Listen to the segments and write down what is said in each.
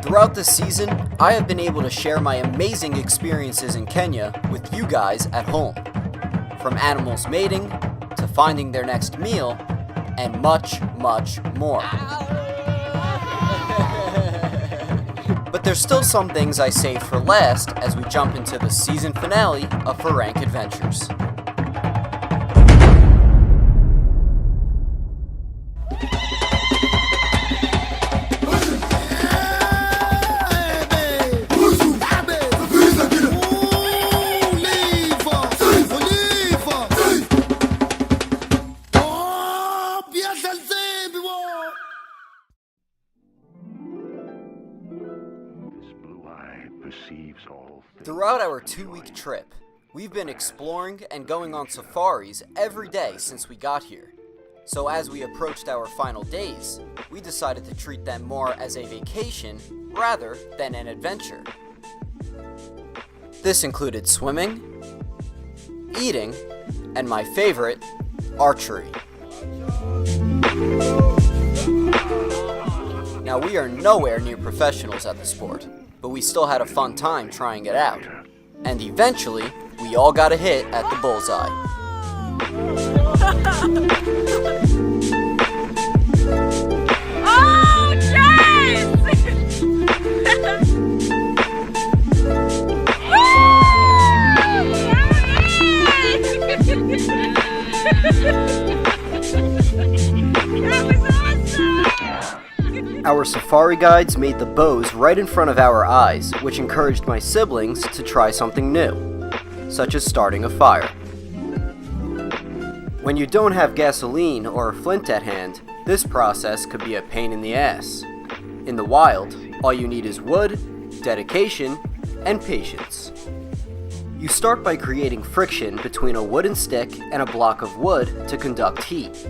Throughout this season, I have been able to share my amazing experiences in Kenya with you guys at home. From animals mating, to finding their next meal, and much, much more. But there's still some things I saved for last as we jump into the season finale of FARANK Adventures. Throughout our 2-week trip, we've been exploring and going on safaris every day since we got here. So as we approached our final days, we decided to treat them more as a vacation rather than an adventure. This included swimming, eating, and my favorite, archery. Now we are nowhere near professionals at the sport, but we still had a fun time trying it out. And eventually, we all got a hit at the bullseye. Oh, Chase! That was awesome! Our safari guides made the bows right in front of our eyes, which encouraged my siblings to try something new, such as starting a fire. When you don't have gasoline or a flint at hand, this process could be a pain in the ass. In the wild, all you need is wood, dedication, and patience. You start by creating friction between a wooden stick and a block of wood to conduct heat.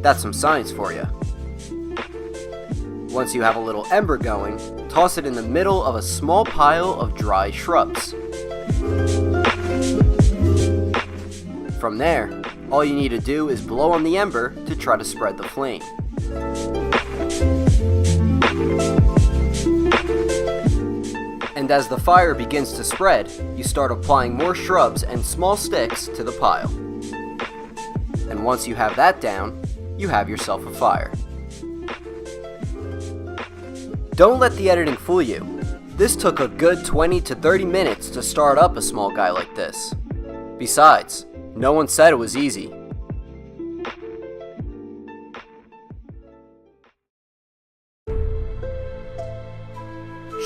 That's some science for you. Once you have a little ember going, toss it in the middle of a small pile of dry shrubs. From there, all you need to do is blow on the ember to try to spread the flame. And as the fire begins to spread, you start applying more shrubs and small sticks to the pile. And once you have that down, you have yourself a fire. Don't let the editing fool you. This took a good 20 to 30 minutes to start up a small guy like this. Besides, no one said it was easy.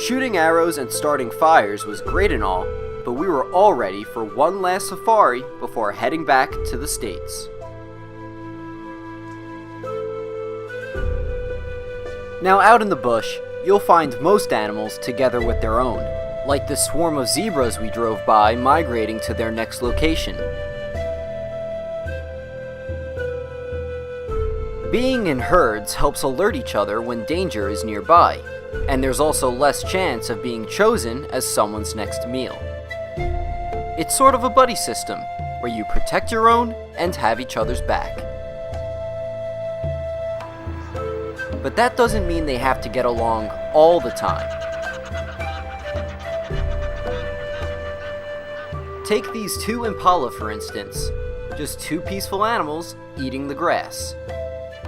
Shooting arrows and starting fires was great and all, but we were all ready for one last safari before heading back to the States. Now out in the bush, you'll find most animals together with their own, like the swarm of zebras we drove by migrating to their next location. Being in herds helps alert each other when danger is nearby, and there's also less chance of being chosen as someone's next meal. It's sort of a buddy system, where you protect your own and have each other's back. But that doesn't mean they have to get along all the time. Take these two impala for instance, just two peaceful animals eating the grass.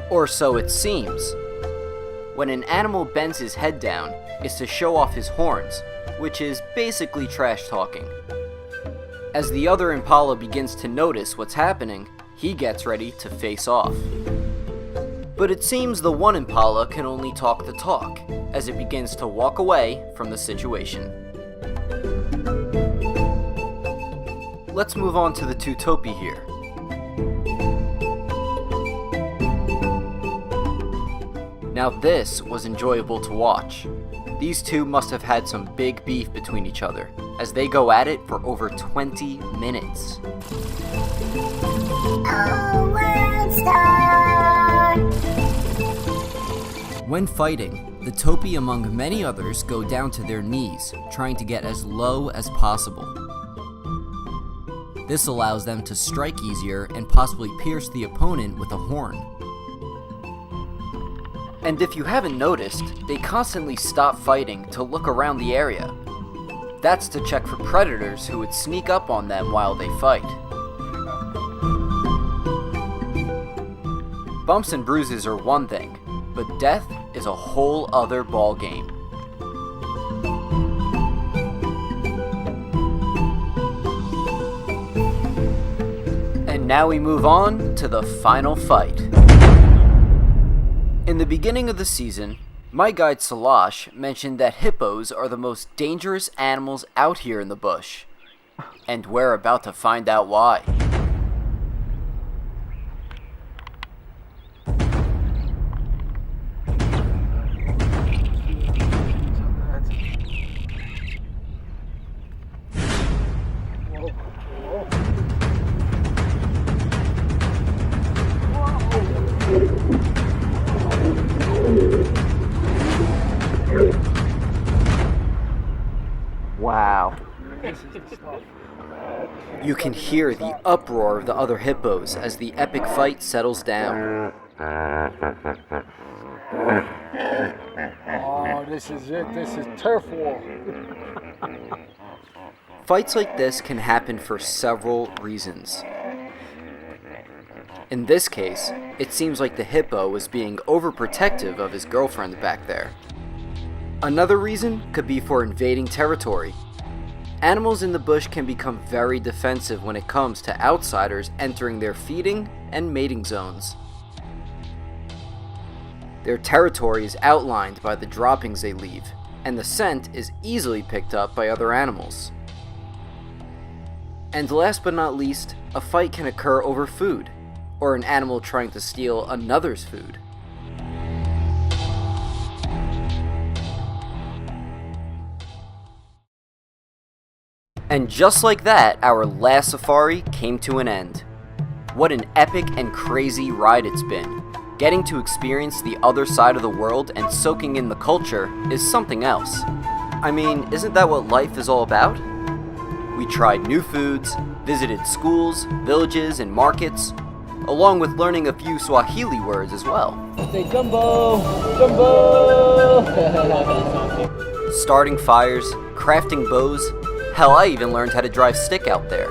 Or so it seems. When an animal bends his head down, it's to show off his horns, which is basically trash talking. As the other impala begins to notice what's happening, he gets ready to face off. But it seems the one impala can only talk the talk, as it begins to walk away from the situation. Let's move on to the two topi here. Now this was enjoyable to watch. These two must have had some big beef between each other, as they go at it for over 20 minutes. When fighting, the topi among many others go down to their knees, trying to get as low as possible. This allows them to strike easier and possibly pierce the opponent with a horn. And if you haven't noticed, they constantly stop fighting to look around the area. That's to check for predators who would sneak up on them while they fight. Bumps and bruises are one thing, but death is a whole other ballgame. And now we move on to the final fight. In the beginning of the season, my guide Salash mentioned that hippos are the most dangerous animals out here in the bush. And we're about to find out why. Wow. You can hear the uproar of the other hippos as the epic fight settles down. Oh, this is it. This is turf war. Fights like this can happen for several reasons. In this case, it seems like the hippo was being overprotective of his girlfriend back there. Another reason could be for invading territory. Animals in the bush can become very defensive when it comes to outsiders entering their feeding and mating zones. Their territory is outlined by the droppings they leave, and the scent is easily picked up by other animals. And last but not least, a fight can occur over food, or an animal trying to steal another's food. And just like that, our last safari came to an end. What an epic and crazy ride it's been. Getting to experience the other side of the world and soaking in the culture is something else. I mean, isn't that what life is all about? We tried new foods, visited schools, villages, and markets, along with learning a few Swahili words as well. Say gumbo, gumbo. Starting fires, crafting bows, hell, I even learned how to drive stick out there.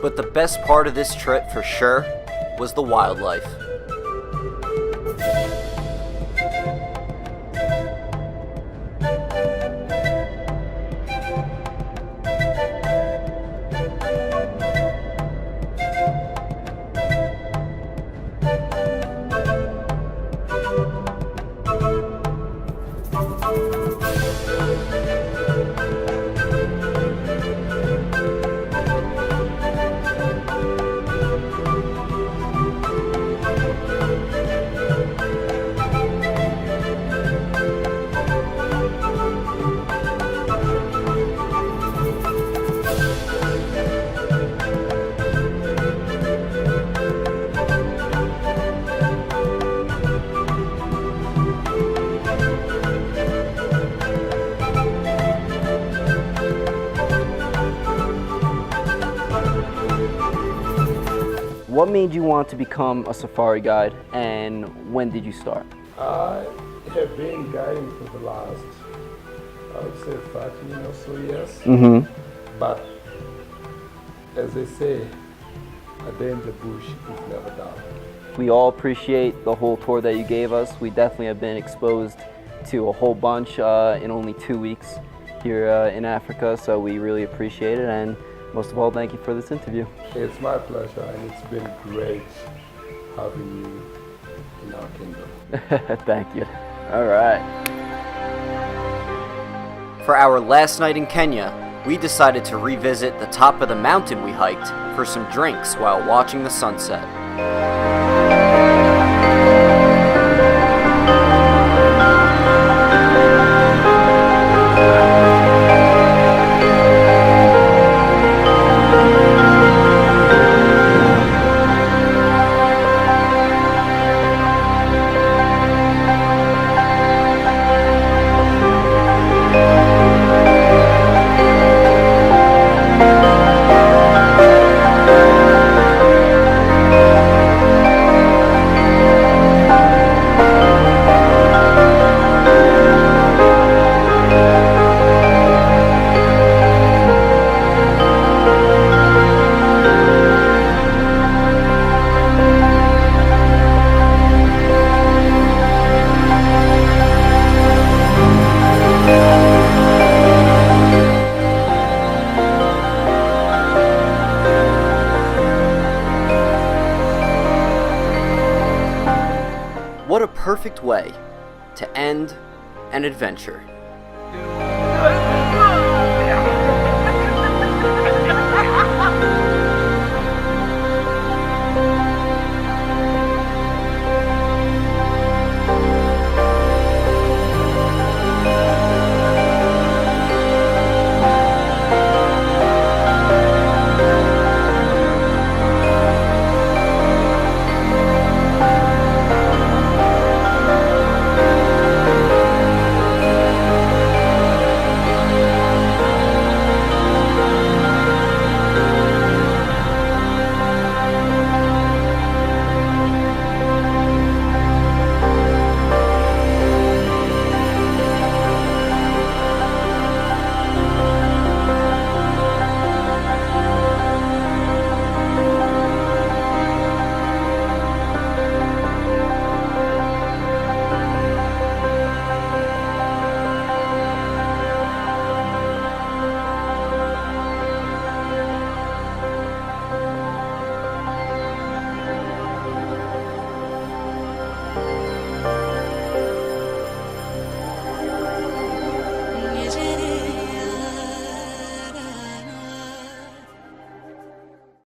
But the best part of this trip, for sure, was the wildlife. What made you want to become a safari guide, and when did you start? I have been guiding for the last, I would say, 13 or so years. But as they say, a day in the bush is never done. We all appreciate the whole tour that you gave us. We definitely have been exposed to a whole bunch in only 2 weeks here in Africa, so we really appreciate it, and most of all, thank you for this interview. It's my pleasure, and it's been great having you in our kingdom. Thank you. All right. For our last night in Kenya, we decided to revisit the top of the mountain we hiked for some drinks while watching the sunset. perfect way to end an adventure.